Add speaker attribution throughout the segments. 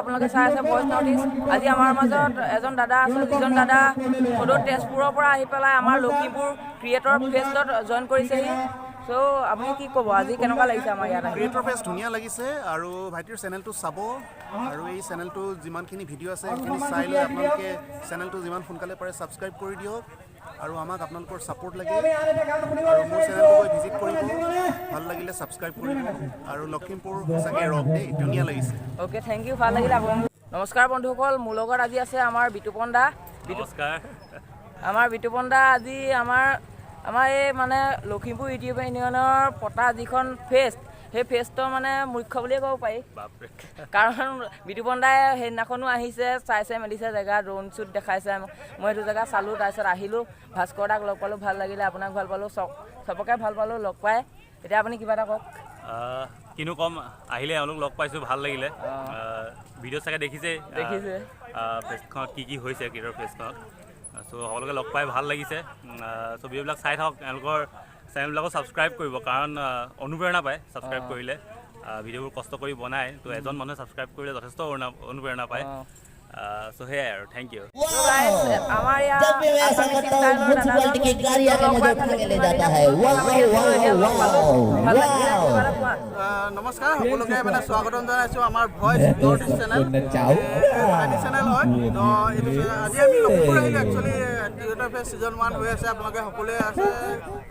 Speaker 1: আপোনালোকে চাই আছে ভইচ নৰ্থ ইষ্ট। আজি আমাৰ মাজত এজন দাদা আছে, যিজন দাদা সদৌ তেজপুৰৰ পৰা আহি পেলাই আমাৰ লখিমপুৰ ক্ৰিয়েটৰ ফেষ্টত জইন কৰিছেহি। চ' আপুনি কি ক'ব, আজি কেনেকুৱা লাগিছে আমাৰ ইয়াত?
Speaker 2: ক্ৰিয়েটৰ ফেষ্ট ধুনীয়া লাগিছে আৰু ভাইটিৰ চেনেলটো চাব আৰু এই চেনেলটো যিমানখিনি ভিডিঅ' আছে সেইখিনি চাই লৈ আপোনালোকে চেনেলটো যিমান সোনকালে পাৰে ছাবস্ক্ৰাইব কৰি দিয়ক আৰু আমাক আপোনালোকৰ ছাপোৰ্ট লাগে আৰু মোৰ চেনেলটো গৈ ভিজিট কৰিব, ভাল লাগিলে ছাবস্ক্ৰাইব কৰিব আৰু লখিমপুৰ সঁচাকৈ ৰক দেই, ধুনীয়া লাগিছে।
Speaker 1: অ'কে, থেংক ইউ, ভাল লাগিলে আপোনালোক। নমস্কাৰ বন্ধুসকল, মোৰ লগত আজি আছে আমাৰ বিতুপন দা।
Speaker 3: নমস্কাৰ।
Speaker 1: আমাৰ বিতুপন দা আজি আমাৰ এই মানে লখিমপুৰ ইউটিউব ইউনিয়নৰ পতা যিখন ফেষ্ট, সেই ফেষ্টৰ মানে মুখ্য বুলিয়ে ক'ব পাৰি। কাৰণ বিতুপন দাই সেইদিনাখনো আহিছে, চাইছে মেলিছে জেগা, ড্ৰোন শ্বুট দেখাইছে। মই সেইটো জেগা চালোঁ, তাৰপিছত আহিলোঁ, ভাস্কৰ দাক লগ পালোঁ, ভাল লাগিলে, আপোনাক ভাল পালোঁ, চবকে ভাল পালোঁ লগ পাই। এতিয়া আপুনি কিবা এটা কওক।
Speaker 3: কিনো ক'ম, আহিলে এওঁলোক লগ পাইছোঁ, ভাল লাগিলে। ভিডিঅ' চাগে দেখিছে ফেষ্টখনত কি হৈছে ক্ৰিয়েটৰ ফেষ্টখনত। চ' সকলোকে লগ পাই ভাল লাগিছে। চ' ভিডিঅ'বিলাক চাই থাকক, এওঁলোকৰ চেনেলবিলাকো ছাবস্ক্ৰাইব কৰিব, কাৰণ অনুপ্ৰেৰণা পায় ছাবস্ক্ৰাইব কৰিলে। ভিডিঅ'বোৰ কষ্ট কৰি বনায়, তো এজন মানুহে ছাবস্ক্ৰাইব কৰিলে যথেষ্ট অনুপ্ৰেৰণা পায়। চ' সেয়াই আৰু, থেংক ইউ।
Speaker 1: আমাৰ
Speaker 4: নমস্কাৰ, সকলোকে মানে স্বাগতম জনাইছোঁ আমাৰ voice north east channel channel হয়। তো এইটো আজি আমি লখিমপুৰ আহিলোঁ। একচুৱেলি ক্ৰিয়েটৰ ফেষ্ট ছিজন 1 হৈ আছে, আপোনালোকে সকলোৱে আছে,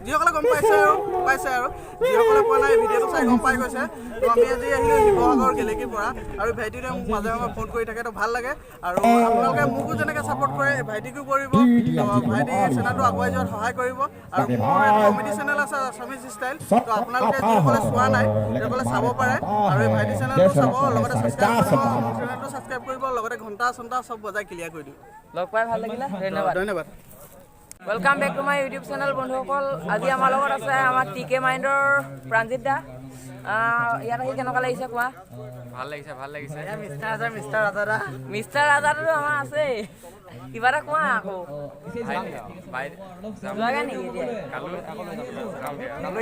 Speaker 4: যিসকলে গম পাইছে আৰু যিসকলে পোৱা নাই ভিডিঅ'টো চাই গম পাই গৈছে। তো আমি আজি আহিলোঁ শিৱসাগৰ গেলেকীৰ পৰা, আৰু ভাইটিটোৱে মোক মাজে মাজে ফোন কৰি থাকে, তো ভাল লাগে। আৰু আপোনালোকে মোকো যেনেকৈ ছাপোৰ্ট কৰে ভাইটিকো কৰিব, ভাইটি চেনেলটো আগুৱাই যোৱাত সহায় কৰিব। আৰু মোৰ এটা কমেডি চেনেল আছে আছামিজ ষ্টাইল, তো আপোনালোকে যিসকলে চোৱা নাই সেইসকলে চাব পাৰে আৰু এই ভাইটি চেনেলটো চাব, লগতে ছাবস্ক্ৰাইব কৰিব, লগতে ঘণ্টা চণ্টা চব বজাই ক্লিয়াৰ কৰি দিওঁ।
Speaker 1: লগ পাই ভাল লাগিলে,
Speaker 4: ধন্যবাদ।
Speaker 1: Welcome back to my YouTube channel বন্ধুসকল। আজি আমাৰ লগত আছে আমাৰ TK মাইণ্ডৰ প্ৰাঞ্জিত দা। ইয়াত আহি কেনেকুৱা লাগিছে কোৱা?
Speaker 5: ভাল লাগিছে।
Speaker 1: মিষ্টাৰ ৰাজাটো আমাৰ আছেই, কিবা এটা কোৱা আকৌ। যোৱাগৈ নেকি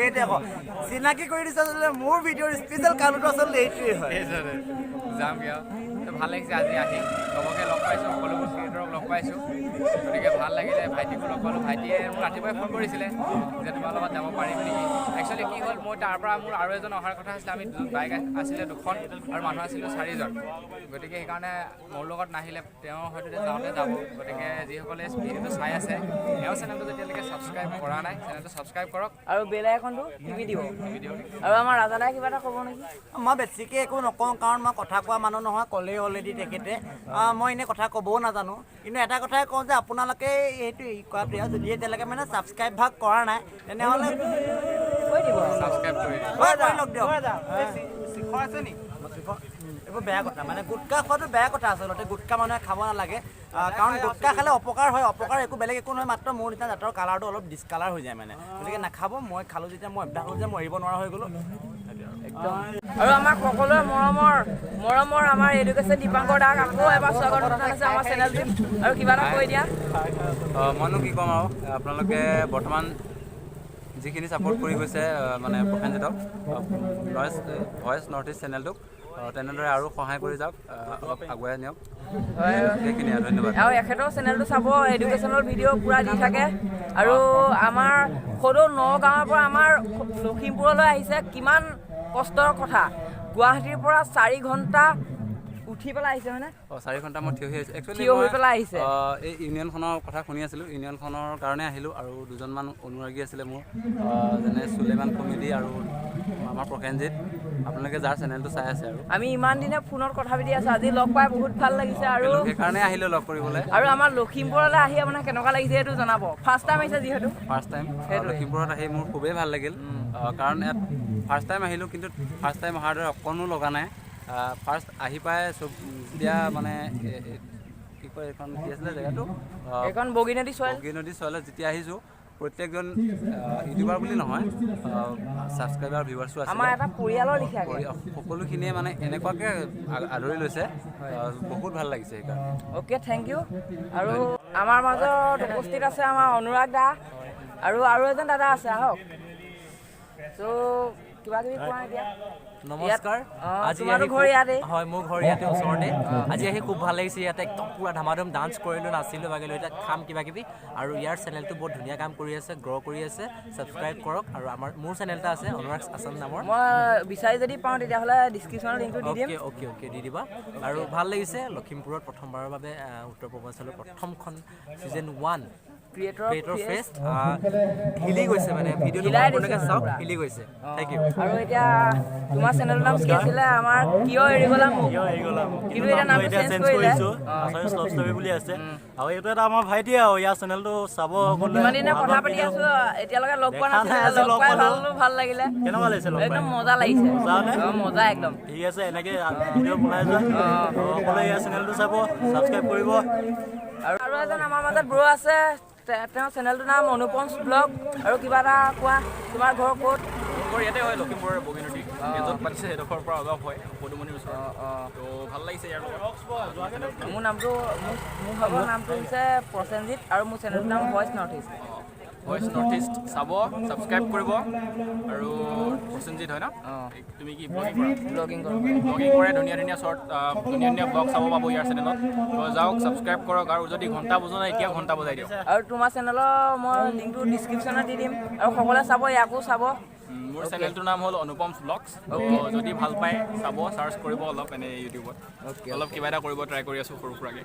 Speaker 1: এতিয়া?
Speaker 4: চিনাকি কৰি দিছে মোৰ ভিডিঅ'ৰ স্পেচিয়েল কালুটো আচলতে এইটোৱে হয়।
Speaker 5: যামগৈ আৰু ভাল লাগিছে আজি আহি, চবকে লগ পাইছোঁ, সকলোবোৰ ক্ৰিয়েটৰক লগ পাইছোঁ, গতিকে ভাল লাগিলে। ভাইটিকো লগ পালোঁ, ভাইটিয়ে মোক ৰাতিপুৱাই ফোন কৰিছিলে যে তোমাৰ লগত যাব পাৰিম নেকি। একচুৱেলি কি হ'ল, মই তাৰ পৰা মোৰ আৰু এজন অহাৰ কথা আছিলে, আমি বাইক আছিলে 2খন আৰু মানুহ আছিলোঁ 4জন, গতিকে সেইকাৰণে মোৰ লগত নাহিলে, তেওঁ হয়তো যাওঁতে যাব। গতিকে যিসকলে ভিডিঅ'টো চাই আছে, তেওঁ চেনেলটো যেতিয়ালৈকে ছাবস্ক্ৰাইব কৰা নাই, চেনেলটো ছাবস্ক্ৰাইব কৰক
Speaker 1: আৰু বেল আইকনটো টিপি দিব। আৰু আমাৰ ৰাজাদাই কিবা এটা ক'ব নেকি?
Speaker 6: মই বেছিকৈ একো নকওঁ, কাৰণ মই কথা কোৱা মানুহ নহয়, ক'লেই অলৰেডি তেখেতে। মই এনেই কথা ক'বও নাজানো, কিন্তু এটা কথাই কওঁ যে আপোনালোকে এইটো কোৱাটোৱে, যদি এতিয়ালৈকে মানে ছাবস্ক্ৰাইব ভাগ কৰা নাই তেনেহ'লে কৈ দিব,
Speaker 5: ছাবস্ক্ৰাইব কৰি
Speaker 6: লওক দিয়ক। এইবোৰ বেয়া কথা, মানে গুটখা খোৱাটো বেয়া কথা আচলতে। গুটখা মানুহে খাব নালাগে, কাৰণ গুটখা খালে অপকাৰ হয়। অপকাৰ বেলেগ একো নহয়, মাত্ৰ মোৰ নিচিনা দাঁতৰ কালাৰটো অলপ ডিছকালাৰ হৈ যায় মানে, গতিকে নাখাব। মই খালোঁ যেতিয়া মই অভ্যাস হ'ল যে মই এৰিব নোৱাৰা হৈ গ'লোঁ।
Speaker 1: আৰু আমাক সকলোৱে মৰমৰ আমাৰ এডুকেশ্যন দীপাংকৰ দাক আকৌ এবাৰ স্বাগতম জনাইছে আমাৰ চেনেলটোত। আৰু কিবা এটা কৈ দিয়া।
Speaker 7: মইনো কি ক'ম আৰু, আপোনালোকে বৰ্তমান যিখিনি ছাপোৰ্ট কৰি গৈছে মানে প্ৰসেনজিতক, ভইচ নৰ্থ ইষ্ট চেনেলটোক, তেনেদৰে আৰু সহায় কৰি যাওক, অলপ আগুৱাই নিয়ক। সেইখিনিয়ে, ধন্যবাদ।
Speaker 1: আৰু এখেতৰ চেনেলটো চাব, এডুকেশ্যনৰ ভিডিঅ' পূৰা দি থাকে। আৰু আমাৰ সদৌ নগাঁৱৰ পৰা আমাৰ লখিমপুৰলৈ আহিছে, কিমান কষ্টৰ কথা। গুৱাহাটীৰ পৰা 4 ঘণ্টা উঠি পেলাই আহিছে, হয়নে?
Speaker 7: 4 ঘণ্টা মই থিয় হৈ আহিছোঁ।
Speaker 1: থিয় হৈ পেলাই আহিছে।
Speaker 7: এই ইউনিয়নখনৰ কথা শুনি আছিলোঁ, ইউনিয়নখনৰ কাৰণে আহিলোঁ। আৰু 2জনমান অনুৰাগী আছিলে মোৰ, যেনে চুলেমান কমেডি আৰু আমাৰ প্ৰসেনজিত, আপোনালোকে যাৰ চেনেলটো চাই আছে। আৰু
Speaker 1: আমি ইমান দিনে ফোনত কথা পাতি আছোঁ, আজি লগ পাই বহুত ভাল লাগিছে। আৰু
Speaker 7: সেইকাৰণে আহিলোঁ লগ কৰিবলৈ।
Speaker 1: আৰু আমাৰ লখিমপুৰলৈ আহি আপোনাৰ কেনেকুৱা লাগিছে সেইটো জনাব। ফাৰ্ষ্ট টাইম আহিছে যিহেতু।
Speaker 7: ফাৰ্ষ্ট টাইম লখিমপুৰত আহি মোৰ খুবেই ভাল লাগিল, কাৰণ ইয়াত ফাৰ্ষ্ট টাইম আহিলোঁ, কিন্তু ফাৰ্ষ্ট টাইম অহাৰ দৰে অকণো লগা নাই। ফাৰ্ষ্ট আহি পাই চব যেতিয়া মানে কি কয়, এইখন কি আছিলে জেগাটো,
Speaker 1: এইখন বগীনদী
Speaker 7: চোৱালে যেতিয়া আহিছোঁ, প্ৰত্যেকজন ইউটিউবাৰ বুলি নহয়, ছাবস্ক্ৰাইবাৰ ভিউৱাৰ্ছো আছে,
Speaker 1: আমাৰ এটা পৰিয়ালৰ লিখীয়াকৈ
Speaker 7: সকলোখিনিয়ে মানে এনেকুৱাকৈ আদৰি লৈছে, বহুত ভাল লাগিছে সেইকাৰণে।
Speaker 1: Okay, thank you. আৰু আমাৰ মাজত উপস্থিত আছে আমাৰ অনুৰাগ দা, আৰু এজন দাদা আছে, আহক। চ' কিবা কিবি কোৱা এতিয়া
Speaker 8: নমস্কাৰ আজি
Speaker 1: তোমাৰো ঘৰ ইয়াতে
Speaker 8: হয় মোৰ ঘৰ ইয়াতে ওচৰতে আজি আহি খুব ভাল লাগিছে ইয়াতে একদম পুৰা ধামাধুম ডান্স কৰিলোঁ নাচিলোঁ বাগিলোঁ এতিয়া খাম কিবা কিবি আৰু ইয়াৰ চেনেলটো বহুত ধুনীয়া কাম কৰি আছে গ্ৰ' কৰি আছে ছাবস্ক্ৰাইব কৰক আৰু মোৰ চেনেল এটা আছে অনুৰাগ আছাম নামৰ
Speaker 1: মই বিচাৰি যদি পাওঁ তেতিয়াহ'লে ডিছক্ৰিপশ্যনৰ লিংকটো দি দিম
Speaker 8: অ'কে দি দিবা আৰু ভাল লাগিছে লখিমপুৰত প্ৰথমবাৰৰ বাবে উত্তৰ পূৰ্বাঞ্চলৰ প্ৰথমখন ছিজন 1 ক্ৰিয়েটৰ ফেষ্ট হিলি গৈছে মানে ভিডিঅ'টো আপোনালোকে চাওক হিলি গৈছে থেংক ইউ
Speaker 1: আৰু এতিয়া তোমাৰ চেনেলৰ নাম কি আছিলে আমাৰ কিয় এৰি গ'লা মোক কিন্তু এতিয়া নামটো চেঞ্জ কৰিলে
Speaker 9: আছামিজ লাভ ষ্টৰী বুলি আছে আৰু এইটো এটা আমাৰ ভাইটিয়ে আৰু ইয়াৰ চেনেলটো চাব সকলোৱে
Speaker 1: ইমান দিনে কথা পাতি আছো এতিয়ালৈকে লগ পোৱা নাছিলে লগ পাই ভাল লাগিলে
Speaker 9: কেনেকুৱা লাগিছে লগ
Speaker 1: একদম মজা লাগিছে মজা একদম
Speaker 9: ঠিক আছে এনেকৈ ভিডিঅ' বনাই যোৱা সকলোৱে ইয়াৰ চেনেলটো চাব ছাবস্ক্ৰাইব কৰিব
Speaker 1: আৰু এজন আমাৰ মাজত ব্ৰ আছে তেওঁৰ চেনেলটোৰ নাম অনুপম ব্লগ আৰু কিবা এটা কোৱা তোমাৰ ঘৰ ক'ত
Speaker 10: মোৰ ইয়াতে হয় লখিমপুৰৰ বগীনদী য'ত পাতিছে সেইডোখৰৰ পৰা অলপ হয় পদুমণিৰ ওচৰত তো ভাল লাগিছে ইয়াৰ
Speaker 1: মোৰ নামটো মোৰ ভাগৰ নামটো হৈছে প্ৰসেনজিৎ আৰু মোৰ চেনেলটোৰ নাম voice north east
Speaker 10: voice north east চাব ছাবস্ক্ৰাইব কৰিব আৰু প্ৰসেনজিৎ হয় ন তুমি কি ব্লগিং কৰে ধুনীয়া ধুনীয়া শ্বৰ্ট ধুনীয়া ধুনীয়া ব্লগ চাব পাব ইয়াৰ চেনেলত তো যাওক ছাবস্ক্ৰাইব কৰক আৰু যদি ঘণ্টা বজোৱা নাই এতিয়া ঘণ্টা বজাই দিয়ক
Speaker 1: আৰু তোমাৰ চেনেলৰ মই লিংকটো ডিছক্ৰিপশ্যনত দি দিম আৰু সকলোৱে চাব ইয়াকো চাব
Speaker 10: মোৰ চেনেলটোৰ নাম হ'ল অনুপম ব্লগছ যদি ভাল পায় চাব চাৰ্চ কৰিব অলপ এনেই ইউটিউবত অলপ কিবা এটা কৰিব ট্ৰাই কৰি আছোঁ সৰু সুৰাকৈ